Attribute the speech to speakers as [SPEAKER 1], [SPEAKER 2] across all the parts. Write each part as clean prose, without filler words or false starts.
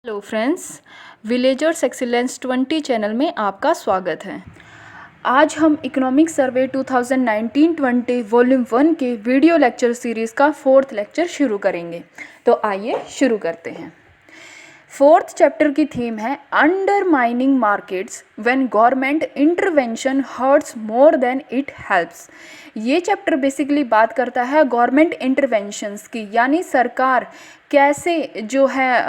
[SPEAKER 1] Hello friends, villagers excellence 20 channel में आपका स्वागत है। आज हम इकोनॉमिक सर्वे 2019-20 वॉल्यूम 1 के वीडियो लेक्चर सीरीज़ का 4th लेक्चर शुरू करेंगे। तो आइए शुरू करते हैं। 4th चैप्टर की थीम है undermining markets when government intervention hurts more than it helps. ये चैप्टर बेसिकली बात करता है गवर्नमेंट इंटरवेंशंस की, यानी सरकार कैसे जो है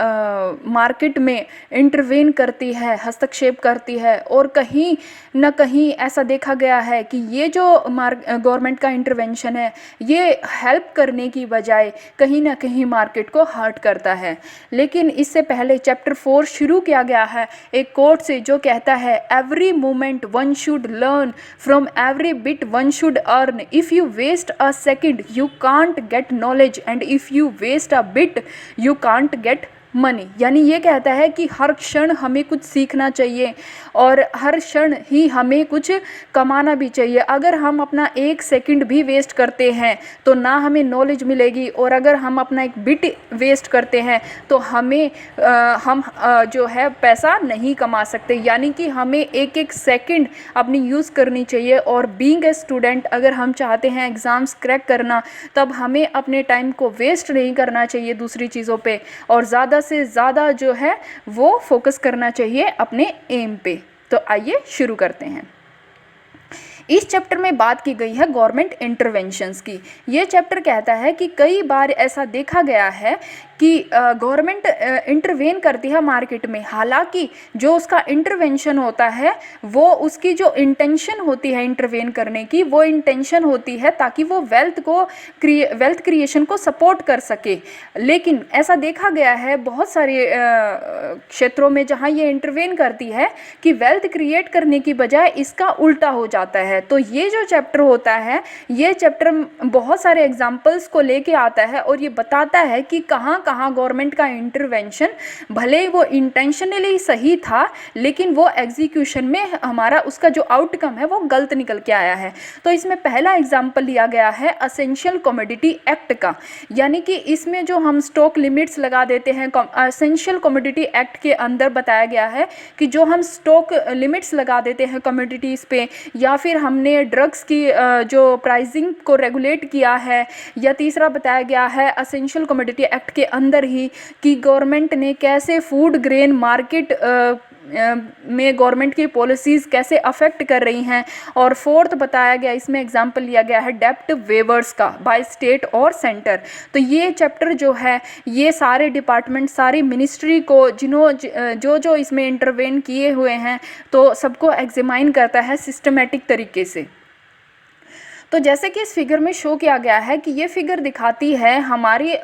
[SPEAKER 1] मार्केट में इंटरवेन करती है, हस्तक्षेप करती है। और कहीं न कहीं ऐसा देखा गया है कि ये जो गवर्नमेंट का इंटरवेंशन है ये हेल्प करने की बजाय कहीं ना कहीं मार्केट को हर्ट करता है। लेकिन इससे पहले चैप्टर 4 शुरू किया गया है एक कोट से जो कहता है every moment one should learn from every bit one should earn. If you waste a second you can't get knowledge and if you waste a bit you can't get money. यानी ये कहता है कि हर क्षण हमें कुछ सीखना चाहिए और हर क्षण ही हमें कुछ कमाना भी चाहिए। अगर हम अपना एक सेकंड भी वेस्ट करते हैं तो ना हमें नॉलेज मिलेगी, और अगर हम अपना एक बिट वेस्ट करते हैं तो हमें जो है पैसा नहीं कमा सकते। यानी कि हमें एक एक सेकंड अपनी यूज़ करनी चाहिए। और बीइंग ए स्टूडेंट अगर हम चाहते हैं एग्ज़ाम्स क्रैक करना, तब हमें अपने टाइम को वेस्ट नहीं करना चाहिए दूसरी चीज़ों पे, और ज़्यादा से ज़्यादा जो है वो फोकस करना चाहिए अपने एम पे। तो आइए शुरू करते हैं। इस चैप्टर में बात की गई है गवर्नमेंट इंटरवेंशंस की। ये चैप्टर कहता है कि कई बार ऐसा देखा गया है कि गवर्नमेंट इंटरवेन करती है मार्केट में, हालांकि जो उसका इंटरवेंशन होता है वो उसकी जो इंटेंशन होती है इंटरवेन करने की, वो इंटेंशन होती है ताकि वो वेल्थ क्रिएशन को सपोर्ट कर सके। लेकिन ऐसा देखा गया है बहुत सारे क्षेत्रों में जहाँ ये इंटरवेन करती है कि वेल्थ क्रिएट करने की बजाय इसका उल्टा हो जाता है। तो ये जो चैप्टर होता है ये चैप्टर बहुत सारे एग्जाम्पल्स को लेके आता है और ये बताता है कि कहाँ कहाँ गवर्नमेंट का इंटरवेंशन भले ही वो इंटेंशनली सही था लेकिन वो एग्जीक्यूशन में हमारा उसका जो आउटकम है वो गलत निकल के आया है। तो इसमें पहला एग्जाम्पल लिया गया है असेंशियल कमोडिटी एक्ट का, यानी कि इसमें जो हम स्टॉक लिमिट्स लगा देते हैं असेंशियल कमोडिटी एक्ट के अंदर बताया गया है कि जो हम स्टॉक लिमिट्स लगा देते हैं कमोडिटीज़ पे, या फिर हमने ड्रग्स की जो प्राइसिंग को रेगुलेट किया है, या तीसरा बताया गया है असेंशियल कमोडिटी एक्ट के अंदर ही कि गवर्नमेंट ने कैसे फूड ग्रेन मार्केट में गवर्नमेंट की पॉलिसीज़ कैसे अफेक्ट कर रही हैं। और फोर्थ बताया गया, इसमें एग्जांपल लिया गया है डेप्ट वेवर्स का बाय स्टेट और सेंटर। तो ये चैप्टर जो है ये सारे डिपार्टमेंट, सारी मिनिस्ट्री को जो इसमें इंटरवेन किए हुए हैं तो सबको एग्जामाइन करता है सिस्टमेटिक तरीके से। तो जैसे कि इस फिगर में शो किया गया है कि ये फिगर दिखाती है हमारी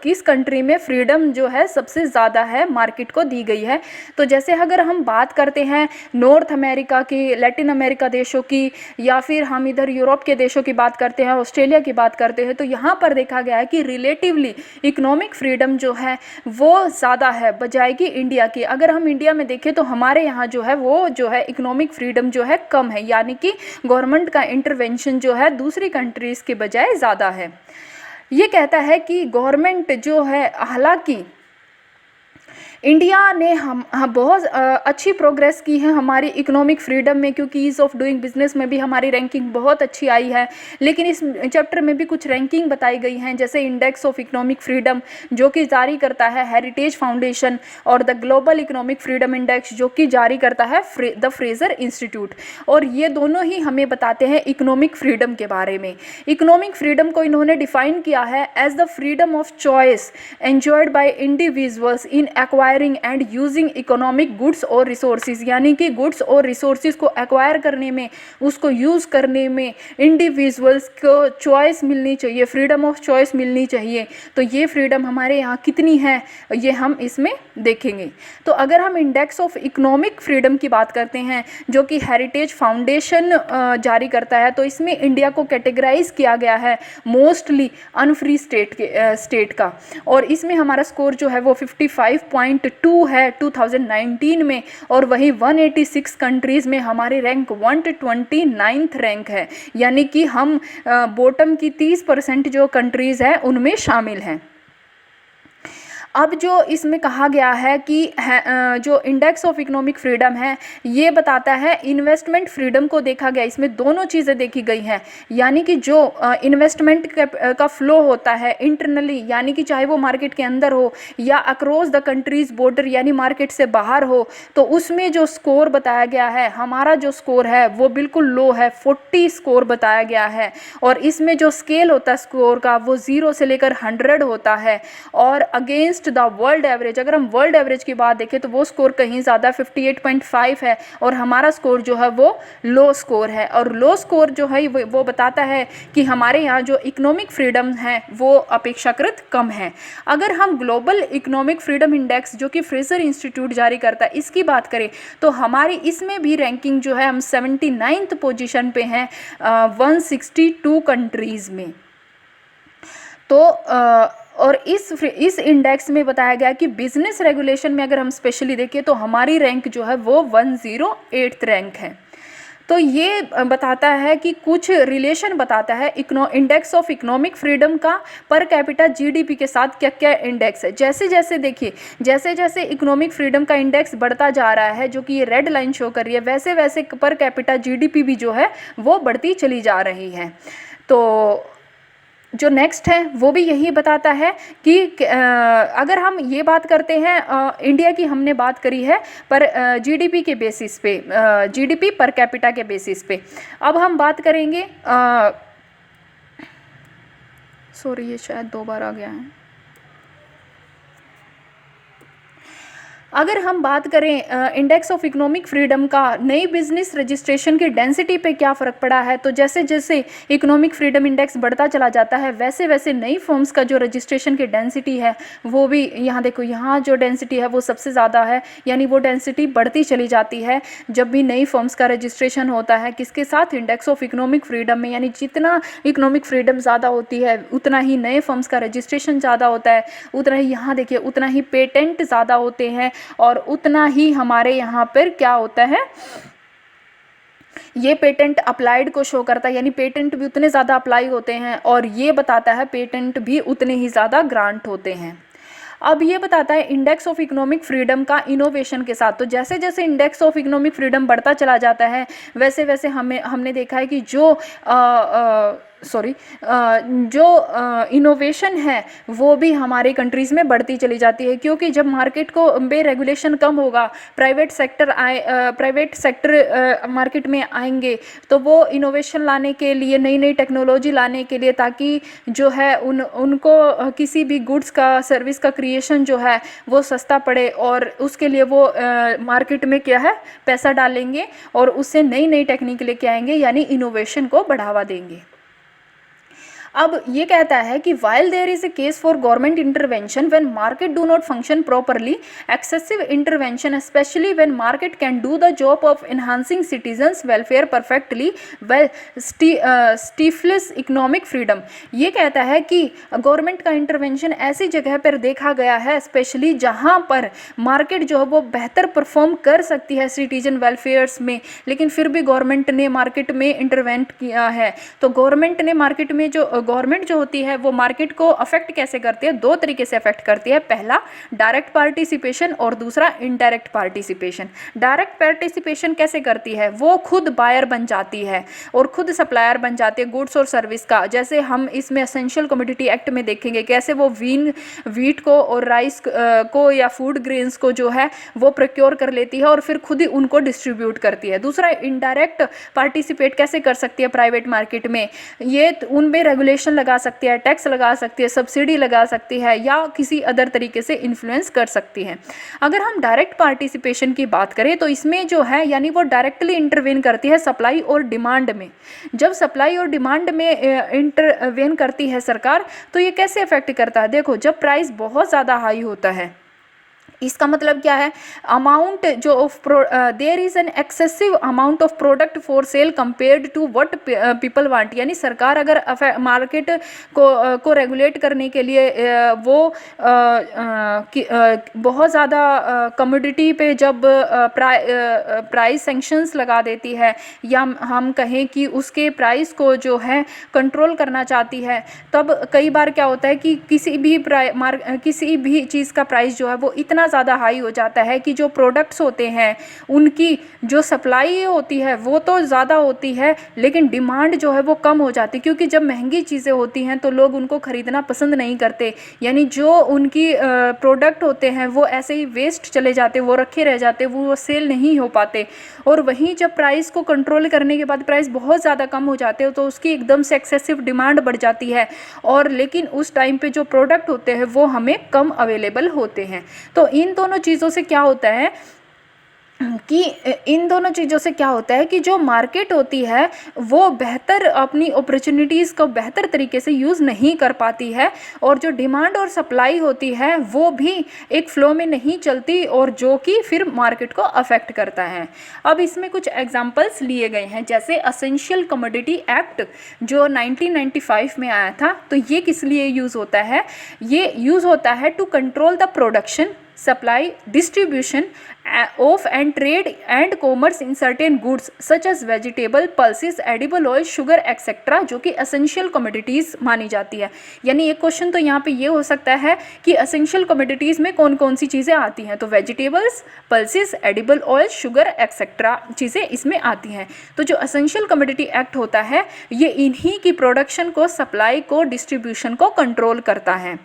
[SPEAKER 1] किस कंट्री में फ्रीडम जो है सबसे ज़्यादा है मार्केट को दी गई है। तो जैसे अगर हम बात करते हैं नॉर्थ अमेरिका की, लैटिन अमेरिका देशों की, या फिर हम इधर यूरोप के देशों की बात करते हैं, ऑस्ट्रेलिया की बात करते हैं, तो यहाँ पर देखा गया है कि रिलेटिवली इकोनॉमिक फ्रीडम जो है वो ज़्यादा है बजाय कि इंडिया की। अगर हम इंडिया में देखें तो हमारे यहाँ जो है वो जो है इकोनॉमिक फ्रीडम जो है कम है, यानी कि गवर्नमेंट का इंटरवेंशन जो है दूसरी कंट्रीज के बजाय ज़्यादा है। ये कहता है कि गवर्नमेंट जो है, हालांकि इंडिया ने हम बहुत अच्छी प्रोग्रेस की है हमारी इकोनॉमिक फ्रीडम में, क्योंकि ईज़ ऑफ डूइंग बिजनेस में भी हमारी रैंकिंग बहुत अच्छी आई है। लेकिन इस चैप्टर में भी कुछ रैंकिंग बताई गई हैं, जैसे इंडेक्स ऑफ इकोनॉमिक फ्रीडम जो कि जारी करता है हेरिटेज फाउंडेशन, और the global economic freedom index जो कि जारी करता है द फ्रेजर इंस्टीट्यूट। और ये दोनों ही हमें बताते हैं इकोनॉमिक फ्रीडम के बारे में। इकोनॉमिक फ्रीडम को इन्होंने डिफाइन किया है as the freedom of choice enjoyed by individuals in acquiring and using economic goods और रिसोर्सेज, यानी कि गुड्स और रिसोर्सेज को एक्वायर करने में, उसको यूज़ करने में इंडिविजुअल्स को चॉइस मिलनी चाहिए, फ्रीडम ऑफ चॉइस मिलनी चाहिए। तो ये फ्रीडम हमारे यहाँ कितनी है ये हम इसमें देखेंगे। तो अगर हम इंडेक्स ऑफ इकोनॉमिक फ्रीडम की बात करते हैं जो कि हेरिटेज फाउंडेशन जारी करता है, तो इसमें इंडिया को कैटेगराइज किया गया है मोस्टली अनफ्री स्टेट का, और इसमें हमारा स्कोर जो है वो 55.2 है 2019 में, और वही 186 कंट्रीज़ में हमारी रैंक 129th रैंक है, यानी कि हम बॉटम की 30% जो कंट्रीज़ हैं उनमें शामिल हैं। अब जो इसमें कहा गया है कि जो इंडेक्स ऑफ इकोनॉमिक फ्रीडम है ये बताता है इन्वेस्टमेंट फ्रीडम को देखा गया, इसमें दोनों चीज़ें देखी गई हैं। यानी कि जो इन्वेस्टमेंट का फ्लो होता है इंटरनली, यानी कि चाहे वो मार्केट के अंदर हो या अक्रॉस द कंट्रीज बॉर्डर यानी मार्केट से बाहर हो, तो उसमें जो स्कोर बताया गया है, हमारा जो स्कोर है वो बिल्कुल लो है, 40 स्कोर बताया गया है। और इसमें जो स्केल होता है स्कोर का वो 0 से लेकर 100 होता है। और अगेंस्ट द वर्ल्ड एवरेज, अगर हम वर्ल्ड एवरेज की बात देखें तो वो स्कोर कहीं ज़्यादा 58.5 है और हमारा स्कोर जो है वो लो स्कोर है। और लो स्कोर जो है वो बताता है कि हमारे यहाँ जो इकोनॉमिक फ्रीडम है वो अपेक्षाकृत कम है। अगर हम ग्लोबल इकोनॉमिक फ्रीडम इंडेक्स जो कि फ्रेजर इंस्टीट्यूट जारी करता है इसकी बात करें तो हमारी इसमें भी रैंकिंग जो है हम 79th पोजीशन पे हैं 162 कंट्रीज़ में। तो और इस इंडेक्स में बताया गया कि बिजनेस रेगुलेशन में अगर हम स्पेशली देखें तो हमारी रैंक जो है वो 108th रैंक है। तो ये बताता है कि कुछ रिलेशन बताता है इंडेक्स ऑफ इकोनॉमिक फ्रीडम का पर कैपिटा जीडीपी के साथ क्या क्या इंडेक्स है। जैसे जैसे देखिए, जैसे जैसे इकोनॉमिक फ्रीडम का इंडेक्स बढ़ता जा रहा है जो कि ये रेड लाइन शो कर रही है, वैसे वैसे पर कैपिटा जीडीपी भी जो है वो बढ़ती चली जा रही है। तो जो नेक्स्ट है वो भी यही बताता है कि अगर हम ये बात करते हैं इंडिया की हमने बात करी है पर जीडीपी के बेसिस पे, जीडीपी पर कैपिटा के बेसिस पे। अब हम बात करेंगे, सॉरी ये शायद 2 बार आ गया है। अगर हम बात करें इंडेक्स ऑफ इकोनॉमिक फ्रीडम का नई बिजनेस रजिस्ट्रेशन की डेंसिटी पे क्या फ़र्क पड़ा है, तो जैसे जैसे इकोनॉमिक फ्रीडम इंडेक्स बढ़ता चला जाता है वैसे वैसे नई फर्म्स का जो रजिस्ट्रेशन की डेंसिटी है वो भी, यहाँ देखो यहाँ जो डेंसिटी है वो सबसे ज़्यादा है, यानी वो डेंसिटी बढ़ती चली जाती है जब भी नई फर्म्स का रजिस्ट्रेशन होता है। किसके साथ? इंडेक्स ऑफ इकोनॉमिक फ्रीडम में, यानी जितना इकोनॉमिक फ्रीडम ज़्यादा होती है उतना ही नए फर्म्स का रजिस्ट्रेशन ज़्यादा होता है, उतना ही यहाँ देखिए उतना ही पेटेंट ज़्यादा होते हैं और उतना ही हमारे यहाँ पर क्या होता है, ये पेटेंट अप्लाइड को शो करता है, यानी पेटेंट भी उतने ज़्यादा अप्लाई होते हैं और ये बताता है पेटेंट भी उतने ही ज़्यादा ग्रांट होते हैं। अब ये बताता है इंडेक्स ऑफ इकोनॉमिक फ्रीडम का इनोवेशन के साथ। तो जैसे जैसे इंडेक्स ऑफ इकोनॉमिक फ्रीडम बढ़ता चला जाता है वैसे वैसे हमने देखा है कि जो इनोवेशन है वो भी हमारी कंट्रीज़ में बढ़ती चली जाती है, क्योंकि जब मार्केट को बे रेगुलेशन कम होगा, प्राइवेट सेक्टर मार्केट में आएंगे तो वो इनोवेशन लाने के लिए, नई नई टेक्नोलॉजी लाने के लिए, ताकि जो है उनको किसी भी गुड्स का, सर्विस का क्रिएशन जो है वो सस्ता पड़े और उसके लिए वो मार्केट में क्या है पैसा डालेंगे और उससे नई नई टेक्निक लेके आएंगे, यानी इनोवेशन को बढ़ावा देंगे। अब ये कहता है कि while there is a case for government intervention when market do not function properly, excessive intervention especially when market can do the job of enhancing citizens welfare perfectly well stifles economic freedom। ये कहता है कि government का intervention ऐसी जगह पर देखा गया है स्पेशली जहाँ पर मार्केट जो है वो बेहतर परफॉर्म कर सकती है सिटीजन वेलफेयर्स में, लेकिन फिर भी गवर्नमेंट ने मार्केट में इंटरवेंट किया है। तो गवर्नमेंट ने मार्केट में गवर्नमेंट जो होती है वो मार्केट को अफेक्ट कैसे करती है? 2 तरीके से अफेक्ट करती है, पहला डायरेक्ट पार्टिसिपेशन और दूसरा इनडायरेक्ट पार्टिसिपेशन। डायरेक्ट पार्टिसिपेशन कैसे करती है? वो खुद बायर बन जाती है और खुद सप्लायर बन जाती है गुड्स और सर्विस का। जैसे हम इसमें एसेंशियल कमोडिटी एक्ट में देखेंगे कैसे वो वीट को और राइस को या फूड ग्रेन्स को जो है वो प्रोक्योर कर लेती है और फिर खुद ही उनको डिस्ट्रीब्यूट करती है। दूसरा इनडायरेक्ट पार्टिसिपेट कैसे कर सकती है प्राइवेट मार्केट में? ये उनमें रेगुलेशन लगा सकती है, टैक्स लगा सकती है, सब्सिडी लगा सकती है या किसी अदर तरीके से इन्फ्लुएंस कर सकती है। अगर हम डायरेक्ट पार्टिसिपेशन की बात करें तो इसमें जो है यानी वो डायरेक्टली इंटरवेन करती है सप्लाई और डिमांड में। जब सप्लाई और डिमांड में इंटरवेन करती है सरकार तो ये कैसे अफेक्ट करता है? देखो, जब प्राइस बहुत ज़्यादा हाई होता है, इसका मतलब क्या है, अमाउंट जो there is an excessive amount of product for sale compared to what people want. यानी सरकार अगर मार्केट को रेगुलेट करने के लिए बहुत ज़्यादा कमोडिटी पे जब प्राइस सेंक्शंस लगा देती है, या हम कहें कि उसके प्राइस को जो है कंट्रोल करना चाहती है, तब कई बार क्या होता है कि किसी भी चीज़ का प्राइस जो है वो इतना ज़्यादा हाई हो जाता है कि जो प्रोडक्ट्स होते हैं उनकी जो सप्लाई होती है वो तो ज़्यादा होती है, लेकिन डिमांड जो है वो कम हो जाती है। क्योंकि जब महंगी चीज़ें होती हैं तो लोग उनको ख़रीदना पसंद नहीं करते, यानी जो उनकी प्रोडक्ट होते हैं वो ऐसे ही वेस्ट चले जाते, वो रखे रह जाते, वो सेल नहीं हो पाते। और वहीं जब प्राइस को कंट्रोल करने के बाद प्राइस बहुत ज़्यादा कम हो जाते हो तो उसकी एकदम से एक्सेसिव डिमांड बढ़ जाती है, और लेकिन उस टाइम पे जो प्रोडक्ट होते हैं वो हमें कम अवेलेबल होते हैं। तो इन दोनों चीज़ों से क्या होता है कि जो मार्केट होती है वो बेहतर अपनी अपॉर्चुनिटीज़ को बेहतर तरीके से यूज़ नहीं कर पाती है, और जो डिमांड और सप्लाई होती है वो भी एक फ़्लो में नहीं चलती, और जो कि फिर मार्केट को अफेक्ट करता है। अब इसमें कुछ एग्जांपल्स लिए गए हैं, जैसे एसेंशियल कमोडिटी एक्ट जो 1995 में आया था। तो ये किस लिए यूज़ होता है, ये यूज़ होता है to control the production, supply, distribution of and trade and commerce in certain goods such as vegetable, pulses, edible oil, sugar etc. जो कि essential commodities मानी जाती है। यानी एक क्वेश्चन तो यहाँ पे ये हो सकता है कि essential commodities में कौन कौन सी चीज़ें आती हैं, तो vegetables, pulses, edible oil, sugar etcetera चीज़ें इसमें आती हैं। तो जो essential commodity एक्ट होता है ये इन्हीं की प्रोडक्शन को, सप्लाई को, डिस्ट्रीब्यूशन को कंट्रोल करता है।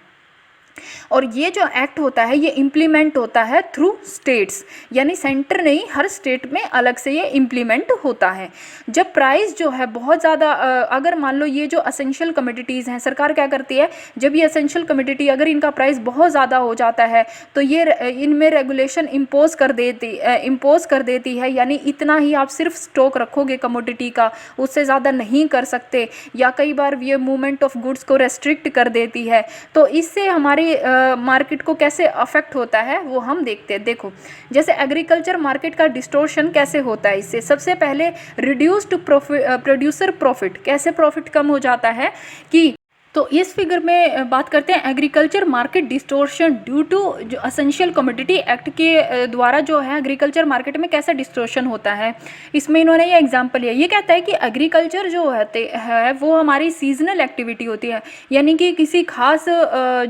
[SPEAKER 1] और ये जो एक्ट होता है ये इम्प्लीमेंट होता है थ्रू स्टेट्स, यानी सेंटर नहीं, हर स्टेट में अलग से ये इम्प्लीमेंट होता है। जब प्राइस जो है बहुत ज़्यादा, अगर मान लो ये जो असेंशियल कमोडिटीज़ हैं, सरकार क्या करती है, जब ये असेंशियल कमोडिटी अगर इनका प्राइस बहुत ज़्यादा हो जाता है तो ये इनमें रेगुलेशन इम्पोज कर देती है, यानी इतना ही आप सिर्फ स्टॉक रखोगे कमोडिटी का, उससे ज़्यादा नहीं कर सकते, या कई बार ये मूवमेंट ऑफ गुड्स को रेस्ट्रिक्ट कर देती है। तो इससे हमारे मार्केट को कैसे अफेक्ट होता है वो हम देखते हैं। देखो जैसे एग्रीकल्चर मार्केट का डिस्टोर्शन कैसे होता है, इससे सबसे पहले रिड्यूस्ड प्रोड्यूसर प्रॉफिट, कैसे प्रॉफिट कम हो जाता है कि, तो इस फिगर में बात करते हैं agriculture market distortion due to जो असेंशियल कमोडिटी एक्ट के द्वारा जो है एग्रीकल्चर मार्केट में कैसा डिस्टोर्शन होता है। इसमें इन्होंने ये एग्जांपल लिया, ये कहता है कि एग्रीकल्चर जो है वो हमारी सीजनल एक्टिविटी होती है, यानी कि किसी खास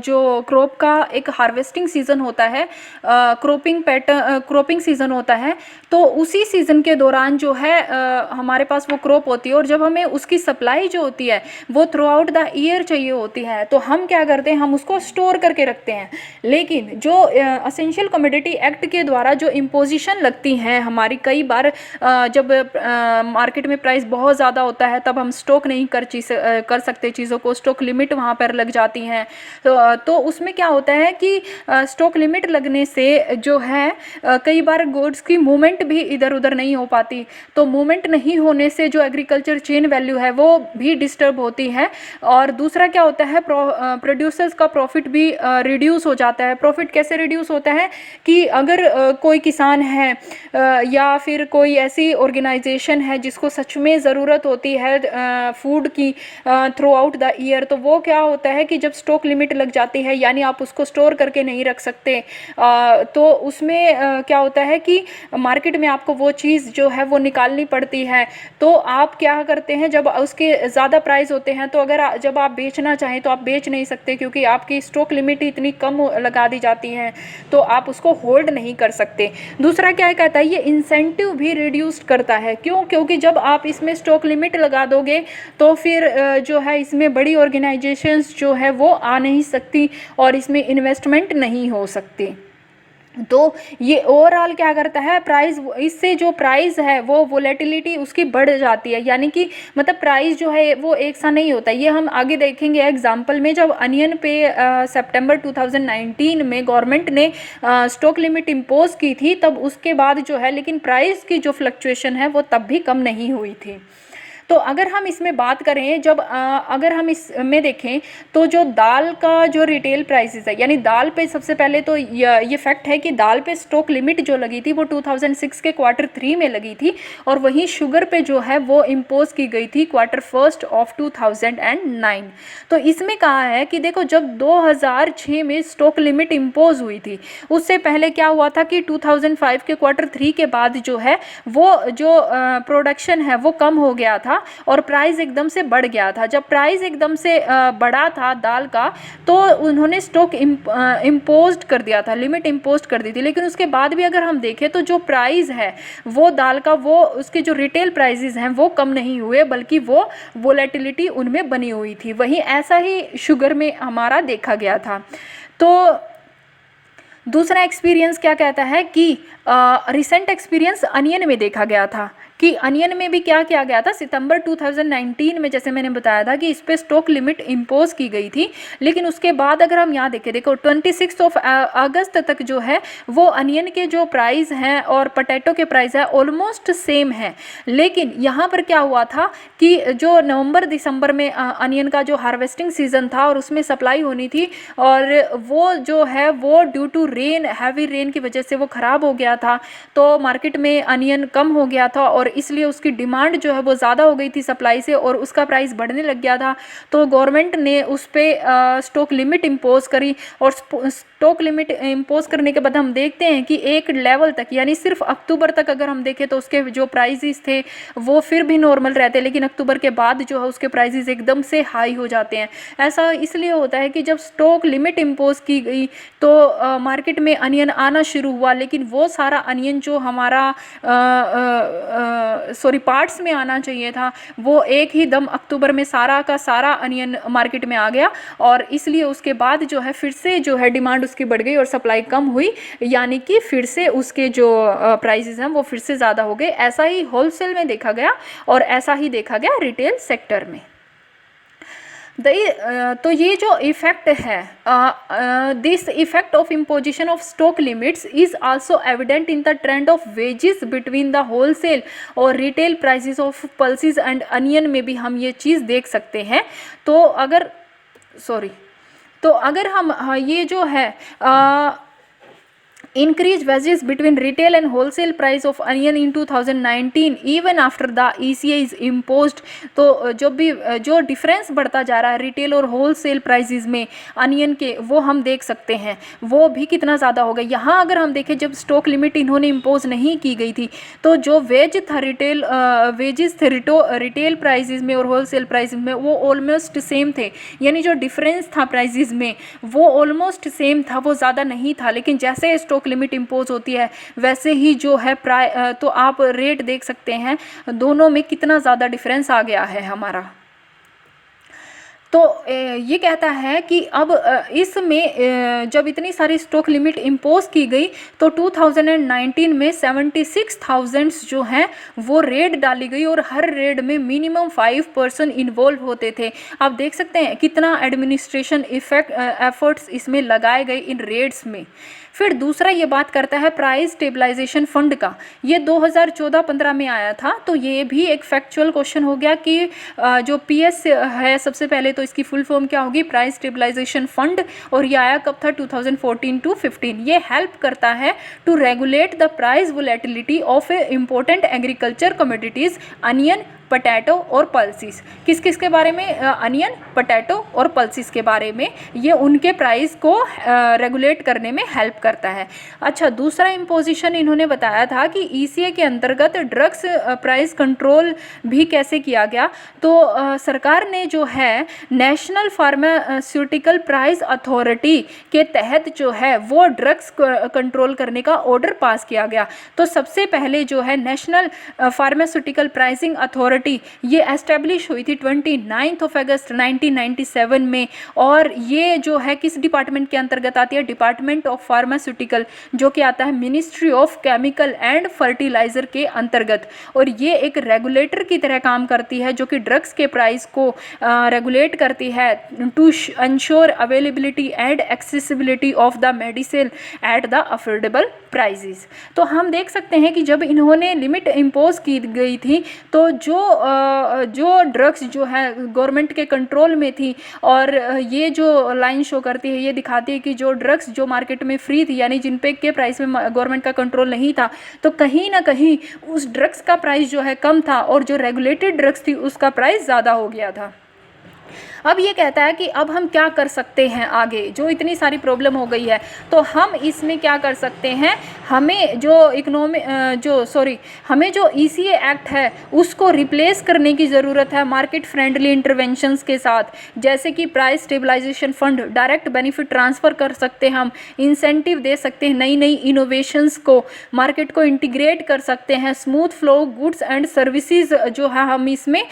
[SPEAKER 1] जो क्रॉप का एक हार्वेस्टिंग सीज़न होता है, क्रॉपिंग सीज़न होता है, तो उसी सीज़न के दौरान जो है हमारे पास वो क्रॉप होती है, और जब हमें उसकी सप्लाई जो होती है वो थ्रू आउट द ईयर चाहिए होती है, तो हम क्या करते हैं, हम उसको स्टोर करके रखते हैं। लेकिन जो असेंशियल कमोडिटी एक्ट के द्वारा जो इम्पोजिशन लगती हैं हमारी, कई बार जब मार्केट में प्राइस बहुत ज़्यादा होता है तब हम स्टॉक नहीं कर सकते चीज़ों को, स्टॉक लिमिट वहाँ पर लग जाती हैं। तो उसमें क्या होता है कि स्टॉक लिमिट लगने से जो है कई बार गुड्स की मूवमेंट भी इधर उधर नहीं हो पाती, तो मूवमेंट नहीं होने से जो एग्रीकल्चर चेन वैल्यू है वो भी डिस्टर्ब होती है। और दूसरा क्या होता है, प्रोड्यूसर्स का प्रॉफिट भी रिड्यूस हो जाता है। प्रॉफिट कैसे रिड्यूस होता है कि अगर कोई किसान है या फिर कोई ऐसी ऑर्गेनाइजेशन है जिसको सच में ज़रूरत होती है फूड की थ्रू आउट द ईयर, तो वो क्या होता है कि जब स्टॉक लिमिट लग जाती है, यानी आप उसको स्टोर करके नहीं रख सकते, तो उसमें क्या होता है कि मार्केट में आपको वो चीज़ जो है वो निकालनी पड़ती है। तो आप क्या करते हैं, जब उसके ज़्यादा प्राइस होते हैं तो अगर जब आप बेचना चाहें तो आप बेच नहीं सकते, क्योंकि आपकी स्टॉक लिमिट इतनी कम लगा दी जाती है, तो आप उसको होल्ड नहीं कर सकते। दूसरा क्या कहता है, ये इंसेंटिव भी रिड्यूस करता है। क्यों? क्योंकि जब आप इसमें स्टॉक लिमिट लगा दोगे तो फिर जो है इसमें बड़ी ऑर्गेनाइजेशंस जो है वो आ नहीं सकती और इसमें इन्वेस्टमेंट नहीं हो सकती। तो ये ओवरऑल क्या करता है, प्राइस, इससे जो प्राइस है वो वोलेटिलिटी उसकी बढ़ जाती है, यानी कि मतलब प्राइस जो है वो एक सा नहीं होता। ये हम आगे देखेंगे एग्जांपल में, जब अनियन पे सितंबर 2019 में गवर्नमेंट ने स्टॉक लिमिट इम्पोज की थी, तब उसके बाद जो है लेकिन प्राइस की जो फ्लक्चुएशन है वो तब भी कम नहीं हुई थी। तो अगर हम इसमें बात करें, जब अगर हम इसमें देखें तो जो दाल का जो रिटेल प्राइसेस है, यानी दाल पे सबसे पहले तो ये फैक्ट है कि दाल पे स्टॉक लिमिट जो लगी थी वो 2006 के क्वार्टर 3 में लगी थी, और वहीं शुगर पे जो है वो इम्पोज की गई थी क्वार्टर 1 ऑफ 2009। तो इसमें कहा है कि देखो, जब 2006 में स्टॉक लिमिट इम्पोज हुई थी, उससे पहले क्या हुआ था कि 2005 के क्वार्टर 3 के बाद जो है वो जो प्रोडक्शन है वो कम हो गया था और प्राइस एकदम से बढ़ गया था। जब प्राइस एकदम से बढ़ा था दाल का, तो उन्होंने स्टॉक इम्पोज्ड कर दिया था, लिमिट इम्पोज्ड कर दी थी। लेकिन उसके बाद भी अगर हम देखें तो जो प्राइस है वो दाल का, वो उसके जो रिटेल प्राइसेस हैं वो कम नहीं हुए, बल्कि वो वोलेटिलिटी उनमें बनी हुई थी। वहीं ऐसा ही शुगर में हमारा देखा गया था। तो दूसरा एक्सपीरियंस क्या कहता है कि रिसेंट एक्सपीरियंस अनियन में देखा गया था, कि अनियन में भी क्या किया गया था, सितंबर 2019 में, जैसे मैंने बताया था कि इस पर स्टॉक लिमिट इम्पोज की गई थी। लेकिन उसके बाद अगर हम यहाँ देखें, देखो 26 अगस्त तक जो है वो अनियन के जो प्राइस हैं और पोटैटो के प्राइस है ऑलमोस्ट सेम है। लेकिन यहाँ पर क्या हुआ था कि जो नवंबर दिसंबर में अनियन का जो हार्वेस्टिंग सीजन था और उसमें सप्लाई होनी थी, और वो जो है वो due to rain, heavy rain की वजह से वो ख़राब हो गया था। तो मार्केट में अनियन कम हो गया था और इसलिए उसकी डिमांड जो है वो ज़्यादा हो गई थी सप्लाई से, और उसका प्राइस बढ़ने लग गया था। तो गवर्नमेंट ने उस पर स्टॉक लिमिट इम्पोज करी, और स्टॉक लिमिट इम्पोज करने के बाद हम देखते हैं कि एक लेवल तक, यानी सिर्फ अक्टूबर तक अगर हम देखें तो उसके जो प्राइसेस थे वो फिर भी नॉर्मल रहते, लेकिन अक्टूबर के बाद जो है उसके प्राइसेस एकदम से हाई हो जाते हैं। ऐसा इसलिए होता है कि जब स्टॉक लिमिट इम्पोज की गई तो मार्केट में अनियन आना शुरू हुआ, लेकिन वो सारा अनियन जो हमारा पार्ट्स में आना चाहिए था, वो एक ही दम अक्टूबर में सारा का सारा अनियन मार्केट में आ गया, और इसलिए उसके बाद जो है फिर से जो है डिमांड उसकी बढ़ गई और सप्लाई कम हुई, यानी कि फिर से उसके जो प्राइसेस हैं वो फिर से ज़्यादा हो गए। ऐसा ही होलसेल में देखा गया और ऐसा ही देखा गया रिटेल सेक्टर में। तो ये जो इफेक्ट है, this effect of imposition of stock limits is also evident in the trend of wages between the wholesale और retail prices of pulses and onion में भी हम ये चीज़ देख सकते हैं। तो अगर हम ये जो है increased wages between retail and wholesale price of onion in 2019 even after the ECA is imposed। तो जो डिफरेंस बढ़ता जा रहा है रिटेल और होलसेल प्राइसेस में अनियन के, वो हम देख सकते हैं, वो भी कितना ज़्यादा हो गया। यहाँ अगर हम देखें, जब स्टॉक लिमिट इन्होंने इम्पोज नहीं की गई थी तो जो वेजेस थे रिटेल प्राइसेस में और होलसेल प्राइसेस में वो ऑलमोस्ट सेम थे, यानी जो डिफरेंस था प्राइसेस में वो ऑलमोस्ट सेम था, वो ज़्यादा नहीं था। लेकिन जैसे स्टॉक लिमिट इम्पोज होती है वैसे ही जो है तो आप रेट देख सकते हैं दोनों में कितना ज़्यादा डिफरेंस आ गया है हमारा। तो ये कहता है कि अब इसमें जब इतनी सारी स्टॉक लिमिट इम्पोज की गई तो 2019 में 76,000 जो हैं वो रेड डाली गई, और हर रेड में मिनिमम 5% इन्वॉल्व होते थे। आप देख सकते हैं कितना एडमिनिस्ट्रेशन एफर्ट्स इसमें लगाए गए इन रेड्स में। फिर दूसरा ये बात करता है प्राइस स्टेबलाइजेशन फंड का, ये 2014-15 में आया था। तो ये भी एक फैक्चुअल क्वेश्चन हो गया कि जो PS है, सबसे पहले तो इसकी फुल फॉर्म क्या होगी, प्राइस स्टेबलाइजेशन फंड, और ये आया कब था, 2014-15। ये हेल्प करता है to regulate the price volatility of important agriculture commodities onion, potato और पल्सेस। किस किस के बारे में, अनियन, पोटैटो और पल्सेस के बारे में, ये उनके प्राइस को रेगुलेट करने में हेल्प करता है। अच्छा, दूसरा इम्पोजिशन इन्होंने बताया था कि ECA के अंतर्गत ड्रग्स प्राइस कंट्रोल भी कैसे किया गया। तो सरकार ने जो है नेशनल फार्मास्यूटिकल प्राइस अथॉरिटी के तहत जो है वो ड्रग्स कंट्रोल करने का ऑर्डर पास किया गया। तो सबसे पहले जो है नेशनल फार्मास्यूटिकल प्राइसिंग अथॉरिटी ये एस्टेब्लिश हुई थी 29 अगस्त 1997 में, और ये जो है किस डिपार्टमेंट के अंतर्गत आती है, डिपार्टमेंट ऑफ फार्मास्यूटिकल, जो कि आता है ministry of chemical and fertiliser के अंतर्गत। और ये एक रेगुलेटर की तरह काम करती है जो कि ड्रग्स के प्राइस को रेगुलेट करती है to ensure availability and accessibility of the medicine at the affordable prices. तो हम देख सकते हैं कि जब इन्होंने लिमिट इम्पोज की गई थी तो जो जो ड्रग्स जो है गवर्नमेंट के कंट्रोल में थी, और ये जो लाइन शो करती है ये दिखाती है कि जो ड्रग्स जो मार्केट में फ्री थी, यानी जिन पे के प्राइस में गवर्नमेंट का कंट्रोल नहीं था, तो कहीं ना कहीं उस ड्रग्स का प्राइस जो है कम था और जो रेगुलेटेड ड्रग्स थी उसका प्राइस ज़्यादा हो गया था। अब ये कहता है कि अब हम क्या कर सकते हैं आगे, जो इतनी सारी प्रॉब्लम हो गई है, तो हम इसमें क्या कर सकते हैं, हमें जो ECA एक्ट है उसको रिप्लेस करने की ज़रूरत है मार्केट फ्रेंडली इंटरवेंशंस के साथ, जैसे कि price stabilisation fund, direct benefit transfer कर सकते हैं, हम इंसेंटिव दे सकते हैं, नई नई इनोवेशंस को, मार्केट को इंटीग्रेट कर सकते हैं, smooth flow goods and services जो है हम इसमें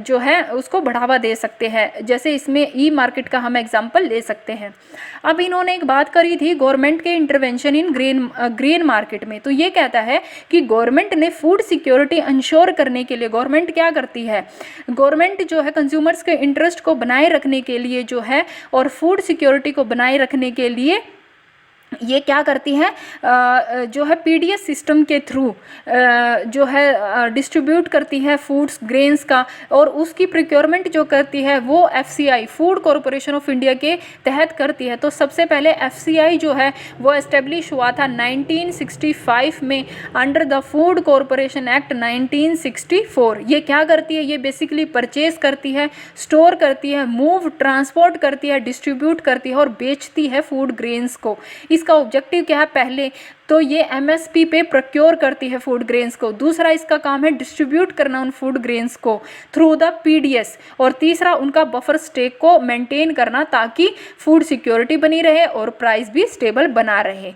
[SPEAKER 1] जो है उसको बढ़ावा दे सकते हैं। जैसे इसमें ई मार्केट का हम एग्जांपल ले सकते हैं। अब इन्होंने एक बात करी थी गवर्नमेंट के इंटरवेंशन इन ग्रेन मार्केट में, तो ये कहता है कि गवर्नमेंट ने फूड सिक्योरिटी इंश्योर करने के लिए गवर्नमेंट क्या करती है, गवर्नमेंट जो है कंज्यूमर्स के इंटरेस्ट को बनाए रखने के लिए जो है और फूड सिक्योरिटी को बनाए रखने के लिए ये क्या करती है, जो है PDS सिस्टम के थ्रू जो है डिस्ट्रीब्यूट करती है फूड्स ग्रेन्स का, और उसकी प्रोक्योरमेंट जो करती है वो FCI food corporation of India के तहत करती है। तो सबसे पहले FCI जो है वो एस्टेब्लिश हुआ था 1965 में under the food corporation act 1964। ये क्या करती है, ये बेसिकली परचेज करती है, स्टोर करती है, मूव ट्रांसपोर्ट करती है, डिस्ट्रीब्यूट करती है और बेचती है फूड ग्रेन्स को। इसका ऑब्जेक्टिव क्या है, पहले तो ये MSP पे प्रोक्योर करती है फूड ग्रेन्स को, दूसरा इसका काम है डिस्ट्रीब्यूट करना उन फूड ग्रेन्स को थ्रू द PDS, और तीसरा उनका बफर स्टेक को मेंटेन करना ताकि फूड सिक्योरिटी बनी रहे और प्राइस भी स्टेबल बना रहे।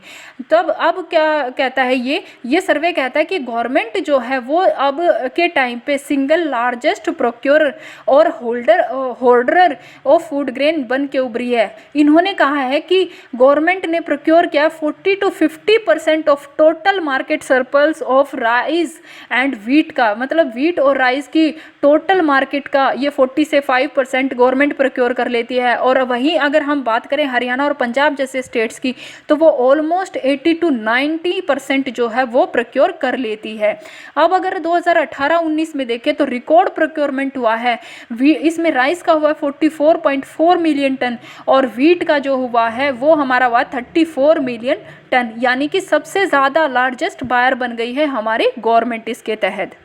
[SPEAKER 1] तब अब क्या कहता है ये सर्वे कहता है कि गवर्नमेंट जो है वो अब के टाइम पे सिंगल लार्जेस्ट प्रोक्योरर और होल्डर ऑफ फूड ग्रेन बन के उभरी है। इन्होंने कहा है कि गवर्नमेंट ने प्रोक्योर किया 40 to 50% of total market surplus of rice and wheat का, मतलब वीट और राइस की टोटल मार्केट का ये 40 से 5% गवर्नमेंट प्रोक्योर कर लेती है। और वहीं अगर हम बात करें हरियाणा और पंजाब जैसे स्टेट्स की, तो वो ऑलमोस्ट 80 to 90% जो है वो प्रोक्योर कर लेती है। अब अगर 2018-19 में देखें तो रिकॉर्ड प्रोक्योरमेंट हुआ है, इसमें राइस का हुआ 44.4 मिलियन टन और वीट का जो हुआ है वो हमारा हुआ 34 मिलियन टन, यानी कि सबसे ज़्यादा लार्जेस्ट बायर बन गई है हमारी गवर्नमेंट इसके तहत।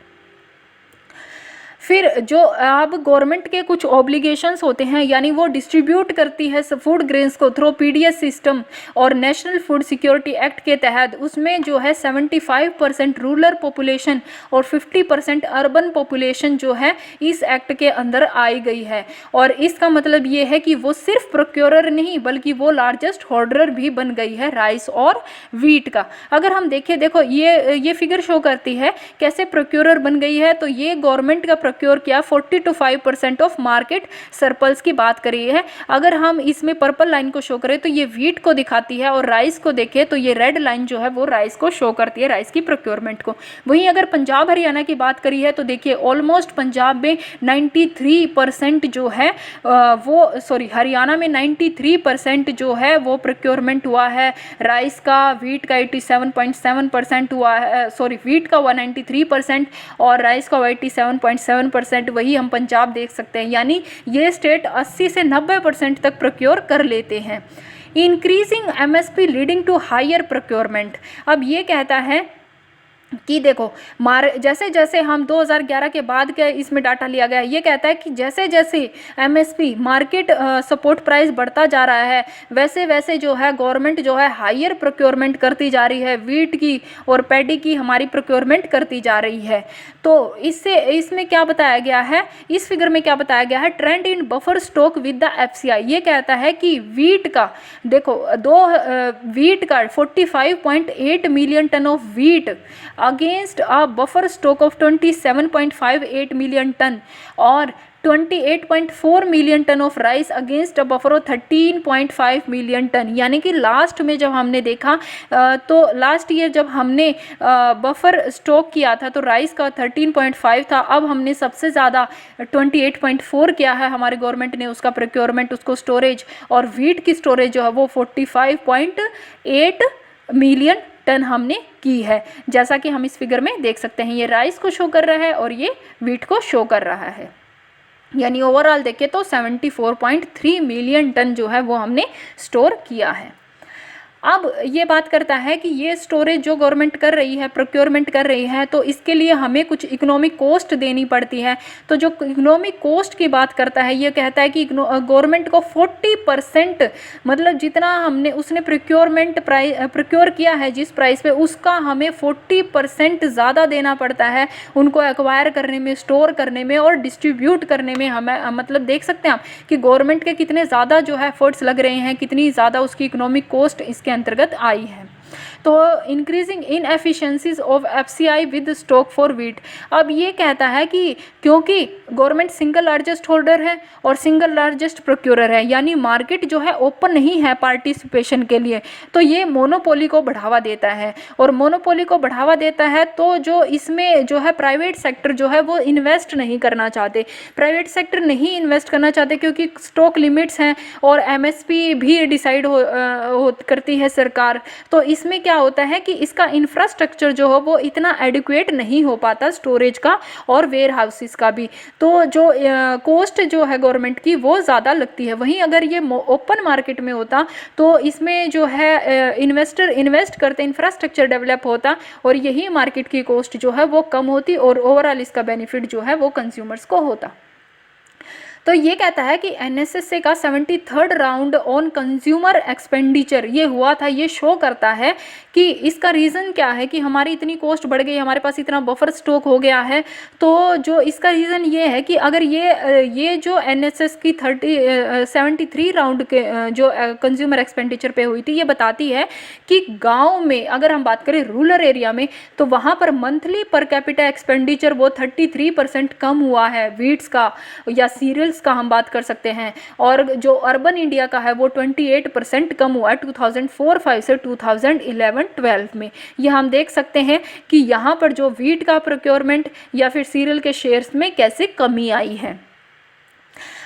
[SPEAKER 1] फिर जो अब गवर्नमेंट के कुछ ऑब्लिगेशंस होते हैं, यानी वो डिस्ट्रीब्यूट करती है फूड ग्रेन्स को थ्रू PDS सिस्टम और नेशनल फूड सिक्योरिटी एक्ट के तहत, उसमें जो है 75% रूरल पॉपुलेशन और 50% अर्बन पॉपुलेशन जो है इस एक्ट के अंदर आई गई है। और इसका मतलब ये है कि वो सिर्फ प्रोक्योरर नहीं बल्कि वो लार्जेस्ट होल्डर भी बन गई है राइस और वीट का। अगर हम देखें, देखो ये फिगर शो करती है कैसे प्रोक्योरर बन गई है। तो ये गवर्नमेंट का प्रोक्योर किया 40 to 5% ऑफ मार्केट सरप्लस की बात करी है। अगर हम इसमें पर्पल लाइन को शो करें तो ये वीट को दिखाती है, और राइस को देखें तो ये रेड लाइन जो है वो राइस को शो करती है, राइस की प्रोक्योरमेंट को। वहीं अगर पंजाब हरियाणा की बात करी है तो देखिए ऑलमोस्ट पंजाब में 93% जो है हरियाणा में 93% जो है वो प्रोक्योरमेंट हुआ है राइस का, वीट का 87.7% हुआ है, वीट का हुआ 93% और राइस का 87.7%। वही हम पंजाब देख सकते हैं, यानी ये स्टेट 80 से 90% तक प्रोक्योर कर लेते हैं। Increasing MSP leading to higher procurement. अब ये कहता है कि देखो जैसे जैसे हम 2011 के बाद के इसमें डाटा लिया गया है, ये कहता है कि जैसे जैसे MSP मार्केट सपोर्ट प्राइस बढ़ता जा रहा है वैसे वैसे जो है गवर्नमेंट जो है हायर प्रोक्योरमेंट करती जा रही है, वीट की और पैडी की हमारी प्रोक्योरमेंट करती जा रही है। तो इसमें क्या बताया गया है, इस फिगर में क्या बताया गया है, trend in buffer stock with the FCI। ये कहता है कि वीट का देखो वीट का 45.8 million ton of wheat against a buffer stock of 27.58 million ton और 28.4 million ton of rice against a buffer of 13.5 million ton. यानी कि लास्ट में जब हमने देखा तो लास्ट ईयर जब हमने बफर स्टॉक किया था तो राइस का 13.5 था, अब हमने सबसे ज़्यादा 28.4 किया है हमारे गवर्नमेंट ने उसका प्रोक्योरमेंट, उसको स्टोरेज, और वीट की स्टोरेज जो है वो 45.8 मिलियन टन हमने की है, जैसा कि हम इस फिगर में देख सकते हैं। ये राइस को शो कर रहा है और ये व्हीट को शो कर रहा है। यानी ओवरऑल देखें तो 74.3 मिलियन टन जो है वो हमने स्टोर किया है। अब ये बात करता है कि ये स्टोरेज जो गवर्नमेंट कर रही है, प्रोक्योरमेंट कर रही है, तो इसके लिए हमें कुछ इकोनॉमिक कॉस्ट देनी पड़ती है। तो जो इकोनॉमिक कॉस्ट की बात करता है, ये कहता है कि गवर्नमेंट को 40% मतलब जितना हमने उसने प्रोक्योर किया है जिस प्राइस पे, उसका हमें 40% ज़्यादा देना पड़ता है उनको एक्वायर करने में, स्टोर करने में और डिस्ट्रीब्यूट करने में। हमें मतलब देख सकते हैं आप कि गवर्नमेंट के कितने ज़्यादा जो है एफर्ट्स लग रहे हैं, कितनी ज़्यादा उसकी इकोनॉमिक कॉस्ट इसके अंतर्गत आई है। तो increasing in efficiencies of FCI with stock for wheat. अब ये कहता है कि क्योंकि गवर्नमेंट सिंगल लार्जेस्ट होल्डर है और सिंगल लार्जेस्ट प्रोक्यूरर है, यानी मार्केट जो है ओपन नहीं है पार्टिसिपेशन के लिए, तो ये मोनोपोली को बढ़ावा देता है। और मोनोपोली को बढ़ावा देता है तो जो इसमें जो है प्राइवेट सेक्टर जो है वो इन्वेस्ट नहीं करना चाहते, प्राइवेट सेक्टर नहीं इन्वेस्ट करना चाहते क्योंकि स्टॉक लिमिट्स हैं और एमएसपी भी डिसाइड करती है सरकार। तो इसमें क्या होता है कि इसका इंफ्रास्ट्रक्चर जो हो वो इतना एडिक्वेट नहीं हो पाता स्टोरेज का और वेयर हाउसेस का भी, तो जो कॉस्ट जो है गवर्नमेंट की वो ज़्यादा लगती है। वहीं अगर ये ओपन मार्केट में होता तो इसमें जो है इन्वेस्टर इन्वेस्ट करते, इंफ्रास्ट्रक्चर डेवलप होता और यही मार्केट की कॉस्ट जो है वो कम होती और ओवरऑल इसका बेनिफिट जो है वो कंज्यूमर्स को होता। तो ये कहता है कि एनएसएसए का 73rd round on consumer expenditure ये हुआ था। ये शो करता है कि इसका रीज़न क्या है कि हमारी इतनी कॉस्ट बढ़ गई, हमारे पास इतना बफर स्टॉक हो गया है। तो जो इसका रीज़न ये है कि अगर ये जो एनएसएस की 73 राउंड के जो कंज्यूमर एक्सपेंडिचर पे हुई थी, ये बताती है कि गाँव में अगर हम बात करें रूरल एरिया में, तो वहाँ पर मंथली पर कैपिटा एक्सपेंडिचर वो 33% कम हुआ है व्हीट्स का या सीरियल का हम बात कर सकते हैं। और जो अर्बन इंडिया का है वो 28% कम हुआ है 2004-05 से 2011-12 में। ये हम देख सकते हैं कि यहाँ पर जो व्हीट का प्रोक्योरमेंट या फिर सीरियल के शेयर्स में कैसे कमी आई है।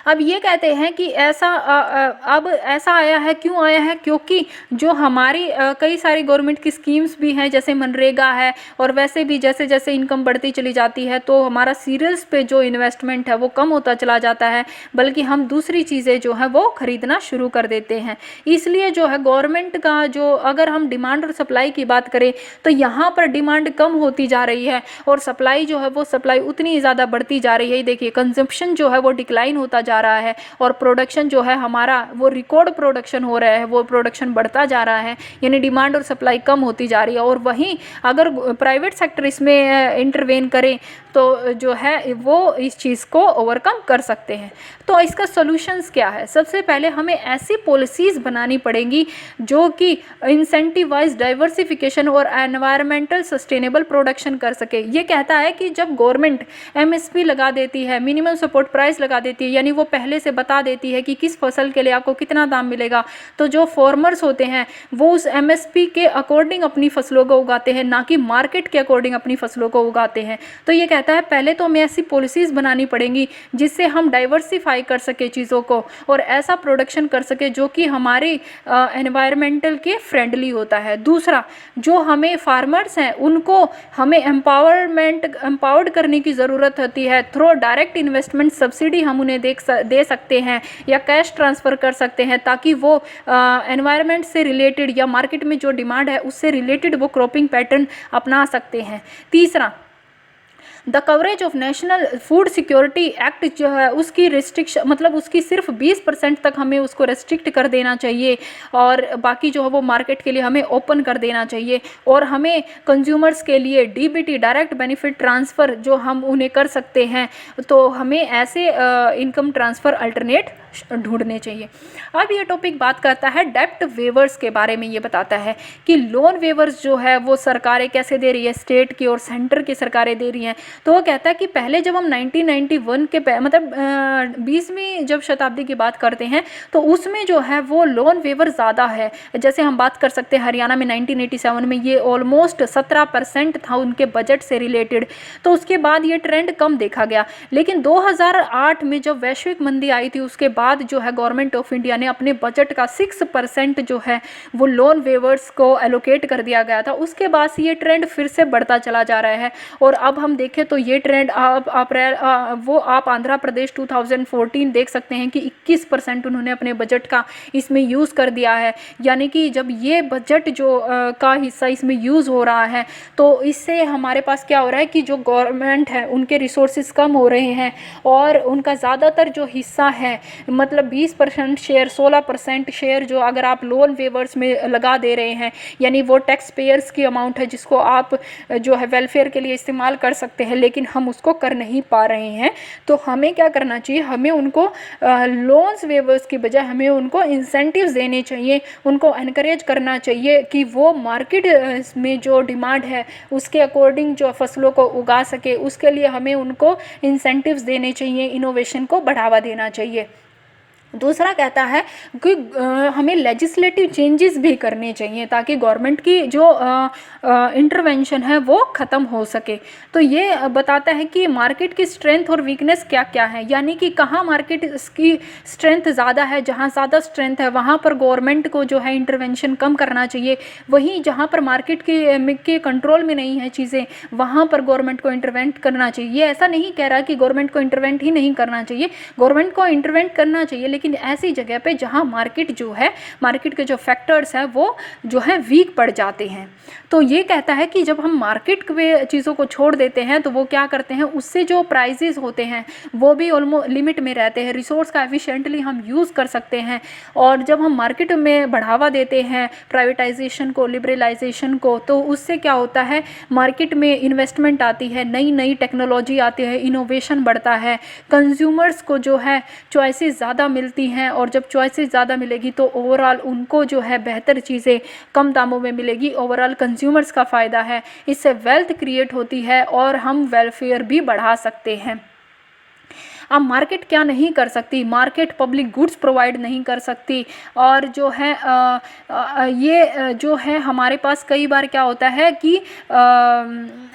[SPEAKER 1] अब ये कहते हैं कि अब ऐसा आया है, क्यों आया है? क्योंकि जो हमारी कई सारी गवर्नमेंट की स्कीम्स भी हैं, जैसे मनरेगा है, और वैसे भी जैसे जैसे इनकम बढ़ती चली जाती है तो हमारा सीरियल्स पे जो इन्वेस्टमेंट है वो कम होता चला जाता है, बल्कि हम दूसरी चीज़ें जो है वो खरीदना शुरू कर देते हैं। इसलिए जो है गवर्नमेंट का जो, अगर हम डिमांड और सप्लाई की बात करें तो यहाँ पर डिमांड कम होती जा रही है और सप्लाई जो है वो सप्लाई उतनी ज़्यादा बढ़ती जा रही है। देखिए कंजम्पशन जो है वो डिक्लाइन होता जा रहा है और प्रोडक्शन जो है हमारा वो रिकॉर्ड प्रोडक्शन हो रहा है, वो प्रोडक्शन बढ़ता जा रहा है, यानी डिमांड और सप्लाई कम होती जा रही है। और वहीं अगर प्राइवेट सेक्टर इसमें इंटरवेन करे तो जो है वो इस चीज़ को ओवरकम कर सकते हैं। तो इसका सॉल्यूशंस क्या है? सबसे पहले हमें ऐसी पॉलिसीज़ बनानी पड़ेंगी जो कि इंसेंटिवाइज डाइवर्सिफिकेशन और एनवायरमेंटल सस्टेनेबल प्रोडक्शन कर सके। ये कहता है कि जब गवर्नमेंट एमएसपी लगा देती है, मिनिमम सपोर्ट प्राइस लगा देती है, यानी वो पहले से बता देती है कि किस फसल के लिए आपको कितना दाम मिलेगा, तो जो फार्मर्स होते हैं वो उस एमएसपी के अकॉर्डिंग अपनी फसलों को उगाते हैं, ना कि मार्केट के अकॉर्डिंग अपनी फसलों को उगाते हैं। तो ये कहता है पहले तो हमें ऐसी पॉलिसीज़ बनानी पड़ेंगी जिससे हम डाइवर्सिफाई कर सके चीज़ों को और ऐसा प्रोडक्शन कर सके जो कि हमारे एनवायरमेंटल के फ्रेंडली होता है। दूसरा, जो हमें फार्मर्स हैं उनको हमें एम्पावर्ड करने की ज़रूरत होती है। थ्रू डायरेक्ट इन्वेस्टमेंट सब्सिडी हम उन्हें दे सकते हैं या कैश ट्रांसफ़र कर सकते हैं, ताकि वो एनवायरनमेंट से रिलेटेड या मार्केट में जो डिमांड है उससे रिलेटेड वो क्रॉपिंग पैटर्न अपना सकते हैं। तीसरा, the coverage of national food security act जो है उसकी रिस्ट्रिक्शन, मतलब उसकी सिर्फ 20% तक हमें उसको रेस्ट्रिक्ट कर देना चाहिए और बाकी जो है वो मार्केट के लिए हमें ओपन कर देना चाहिए। और हमें कंज्यूमर्स के लिए डीबीटी डायरेक्ट बेनिफिट ट्रांसफ़र जो हम उन्हें कर सकते हैं, तो हमें ऐसे इनकम ट्रांसफ़र अल्टरनेट ढूंढने चाहिए। अब ये टॉपिक बात करता है डेप्ट वेवर्स के बारे में। ये बताता है कि लोन वेवर्स जो है वो सरकारें कैसे दे रही है, स्टेट की और सेंटर की सरकारें दे रही हैं। तो वो कहता है कि पहले जब हम 1991 के मतलब 20वीं जब शताब्दी की बात करते हैं तो उसमें जो है वो लोन वेवर ज़्यादा है। जैसे हम बात कर सकते हैं हरियाणा में 1987 में ये ऑलमोस्ट 17% था उनके बजट से रिलेटेड। तो उसके बाद ये ट्रेंड कम देखा गया, लेकिन 2008 में जब वैश्विक मंदी आई थी उसके बाद जो है गवर्नमेंट ऑफ इंडिया ने अपने बजट का 6% जो है वो लोन वेवर्स को एलोकेट कर दिया गया था। उसके बाद से ये ट्रेंड फिर से बढ़ता चला जा रहा है और अब हम देखें तो ये ट्रेंड आप आंध्र प्रदेश 2014 देख सकते हैं कि 21% उन्होंने अपने बजट का इसमें यूज़ कर दिया है। यानी कि जब ये बजट जो का हिस्सा इसमें यूज़ हो रहा है तो इससे हमारे पास क्या हो रहा है कि जो गवर्नमेंट है उनके रिसोर्सेज कम हो रहे हैं और उनका ज़्यादातर जो हिस्सा है मतलब 20% शेयर 16% शेयर जो अगर आप लोन वेवर्स में लगा दे रहे हैं, यानी वो टैक्स पेयर्स की अमाउंट है जिसको आप जो है वेलफेयर के लिए इस्तेमाल कर सकते हैं, लेकिन हम उसको कर नहीं पा रहे हैं। तो हमें क्या करना चाहिए, हमें उनको लोन्स वेवर्स की बजाय हमें उनको इंसेंटिव्स देने चाहिए, उनको एनकरेज करना चाहिए कि वो मार्केट में जो डिमांड है उसके अकॉर्डिंग जो फसलों को उगा सके। उसके लिए हमें उनको इंसेंटिव्स देने चाहिए, इनोवेशन को बढ़ावा देना चाहिए। दूसरा कहता है कि हमें लेजिस्लेटिव चेंजेस भी करने चाहिए ताकि गवर्नमेंट की जो इंटरवेंशन है वो ख़त्म हो सके। तो ये बताता है कि मार्केट की स्ट्रेंथ और वीकनेस क्या क्या है, यानी कि कहाँ मार्केट की स्ट्रेंथ ज़्यादा है, जहाँ ज़्यादा स्ट्रेंथ है वहाँ पर गवर्नमेंट को जो है इंटरवेंशन कम करना चाहिए। वहीं जहाँ पर मार्केट के कंट्रोल में नहीं है चीज़ें वहाँ पर गवर्नमेंट को इंटरवेंट करना चाहिए। ये ऐसा नहीं कह रहा कि गवर्नमेंट को इंटरवेंट ही नहीं करना चाहिए, गवर्नमेंट को इंटरवेंट करना चाहिए, लेकिन ऐसी जगह पे जहां मार्केट जो है, मार्केट के जो फैक्टर्स हैं वो जो है वीक पड़ जाते हैं। तो ये कहता है कि जब हम मार्केट में चीज़ों को छोड़ देते हैं तो वो क्या करते हैं, उससे जो प्राइजेस होते हैं वो भी ऑलमोस्ट लिमिट में रहते हैं, रिसोर्स का एफिशिएंटली हम यूज़ कर सकते हैं। और जब हम मार्केट में बढ़ावा देते हैं प्राइवेटाइजेशन को, लिबरलाइजेशन को, तो उससे क्या होता है, मार्केट में इन्वेस्टमेंट आती है, नई नई टेक्नोलॉजी आती है, इनोवेशन बढ़ता है, कंज्यूमर्स को जो है चॉइसेस ज़्यादा मिलती हैं और जब चॉइसेस ज़्यादा मिलेगी तो ओवरऑल उनको जो है बेहतर चीज़ें कम दामों में मिलेगी, ओवरऑल कंज्यूमर्स का फ़ायदा है, इससे वेल्थ क्रिएट होती है और हम वेलफेयर भी बढ़ा सकते हैं। अब मार्केट क्या नहीं कर सकती, मार्केट पब्लिक गुड्स प्रोवाइड नहीं कर सकती और जो है ये जो है हमारे पास कई बार क्या होता है कि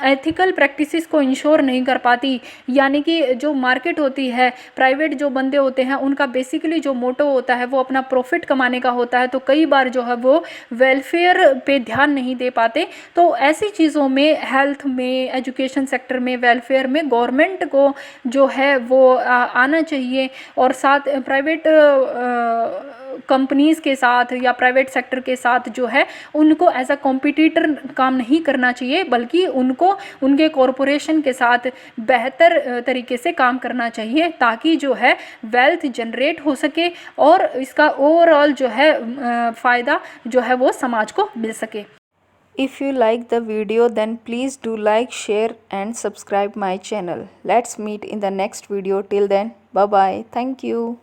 [SPEAKER 1] एथिकल प्रैक्टिसेस को इंश्योर नहीं कर पाती। यानी कि जो मार्केट होती है, प्राइवेट जो बंदे होते हैं उनका बेसिकली जो मोटो होता है वो अपना प्रॉफिट कमाने का होता है, तो कई बार जो है वो वेलफेयर पे ध्यान नहीं दे पाते। तो ऐसी चीज़ों में, हेल्थ में, एजुकेशन सेक्टर में, वेलफेयर में गवर्नमेंट को जो है वो आना चाहिए और साथ प्राइवेट कंपनीज़ के साथ या प्राइवेट सेक्टर के साथ जो है उनको एज अ कॉम्पिटिटर काम नहीं करना चाहिए, बल्कि उनको उनके कॉरपोरेशन के साथ बेहतर तरीके से काम करना चाहिए ताकि जो है वेल्थ जनरेट हो सके और इसका ओवरऑल जो है फ़ायदा जो है वो समाज को मिल सके। If you like the video then please do like, share and subscribe my channel. Let's meet in the next video. Till then, bye bye. Thank you.